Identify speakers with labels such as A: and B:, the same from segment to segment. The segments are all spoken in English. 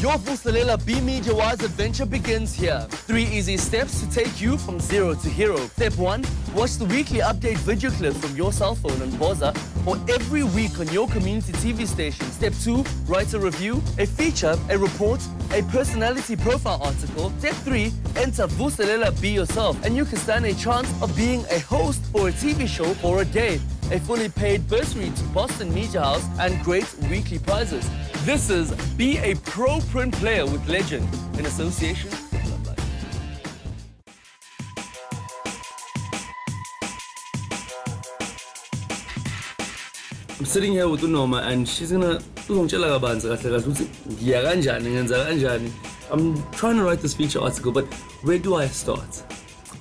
A: Your Vuselela Be Media Wise adventure begins here. 3 easy steps to take you from zero to hero. Step 1, watch the weekly update video clip from your cell phone on Boza or every week on your community TV station. Step 2, write a review, a feature, a report, a personality profile article. Step 3, enter Vuselela Be Yourself and you can stand a chance of being a host for a TV show for a day. A fully paid bursary to Boston Media House and great weekly prizes. This is Be a Pro Print Player with Legend in association with Love Life. I'm sitting here with Unoma and she's gonna I'm trying to write this feature article, but where do I start?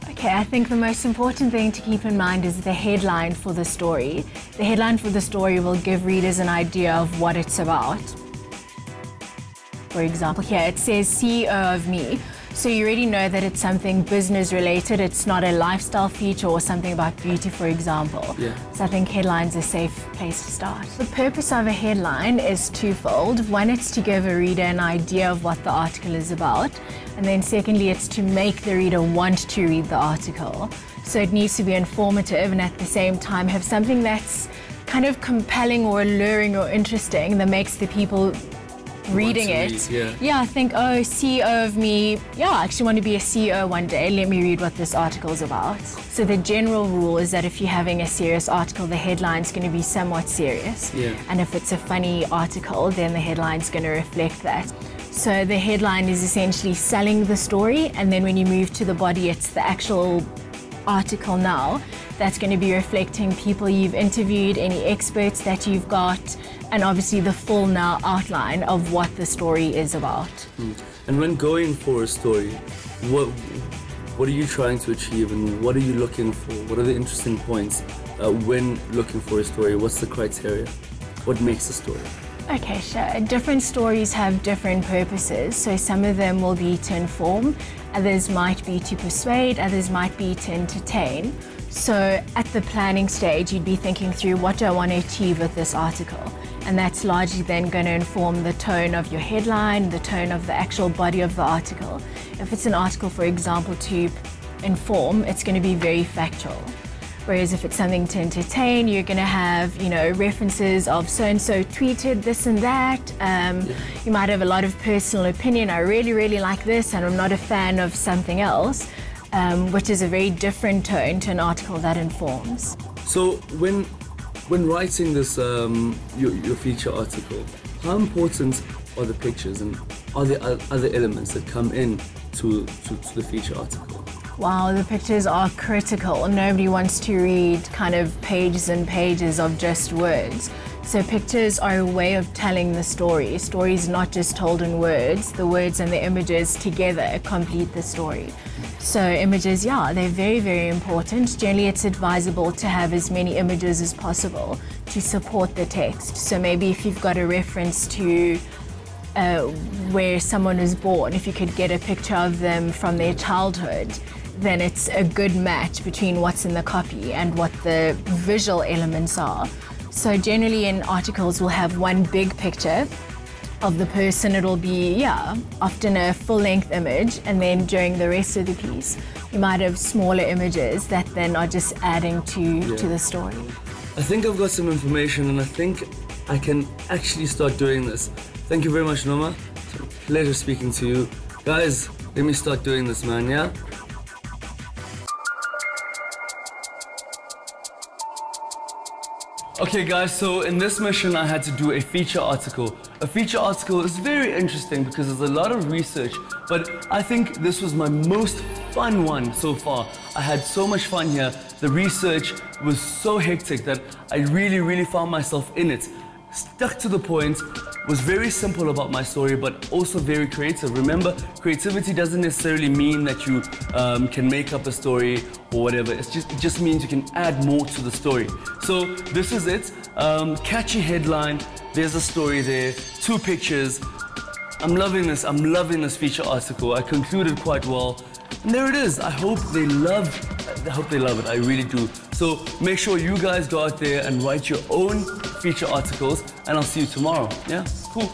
B: Okay, I think the most important thing to keep in mind is the headline for the story. The headline for the story will give readers an idea of what it's about. For example, here it says CEO of Me. So you already know that it's something business related. It's not a lifestyle feature or something about beauty, for example.
A: Yeah.
B: So I think headline's a safe place to start. The purpose of a headline is twofold. One, it's to give a reader an idea of what the article is about. And then secondly, it's to make the reader want to read the article. So it needs to be informative and at the same time have something that's kind of compelling or alluring or interesting that makes the people reading it. Yeah, I think, oh, CEO of Me. Yeah, I actually want to be a CEO one day. Let me read what this article is about. So the general rule is that if you're having a serious article, the headline's going to be somewhat serious.
A: Yeah.
B: And if it's a funny article, then the headline's going to reflect that. So the headline is essentially selling the story, and then when you move to the body, it's the actual article now that's going to be reflecting people you've interviewed, any experts that you've got, and obviously the full now outline of what the story is about.
A: And when going for a story, what are you trying to achieve and what are you looking for? What are the interesting points when looking for a story? What's the criteria? What makes a story?
B: Okay, sure. Different stories have different purposes. So some of them will be to inform, others might be to persuade, others might be to entertain. So at the planning stage, you'd be thinking through what do I want to achieve with this article? And that's largely then going to inform the tone of your headline, the tone of the actual body of the article. If it's an article, for example, to inform, it's going to be very factual. Whereas if it's something to entertain, you're going to have, you know, references of so-and-so tweeted this and that. You might have a lot of personal opinion. I really, really like this and I'm not a fan of something else, which is a very different tone to an article that informs.
A: So when writing this, your feature article, how important are the pictures and are there other elements that come in to the feature article?
B: Wow, the pictures are critical. Nobody wants to read kind of pages and pages of just words. So pictures are a way of telling the story. Story's not just told in words. The words and the images together complete the story. So images, yeah, they're very, very important. Generally, it's advisable to have as many images as possible to support the text. So maybe if you've got a reference to where someone was born, if you could get a picture of them from their childhood, then it's a good match between what's in the copy and what the visual elements are. So generally in articles we'll have one big picture of the person. It'll be, yeah, often a full-length image, and then during the rest of the piece you might have smaller images that then are just adding to the story.
A: I think I've got some information and I think I can actually start doing this. Thank you very much, Noma. It's a pleasure speaking to you. Guys, let me start doing this, man, yeah? Okay guys, so in this mission I had to do a feature article. A feature article is very interesting because there's a lot of research, but I think this was my most fun one so far. I had so much fun here. The research was so hectic that I really found myself in it. Stuck to the point, was very simple about my story, but also very creative. Remember, creativity doesn't necessarily mean that you can make up a story or whatever. It just means you can add more to the story. So this is it. Catchy headline. There's a story there. 2 pictures. I'm loving this feature article. I concluded quite well. And there it is. I hope they love it. I really do. So make sure you guys go out there and write your own feature articles, and I'll see you tomorrow. Yeah? Cool.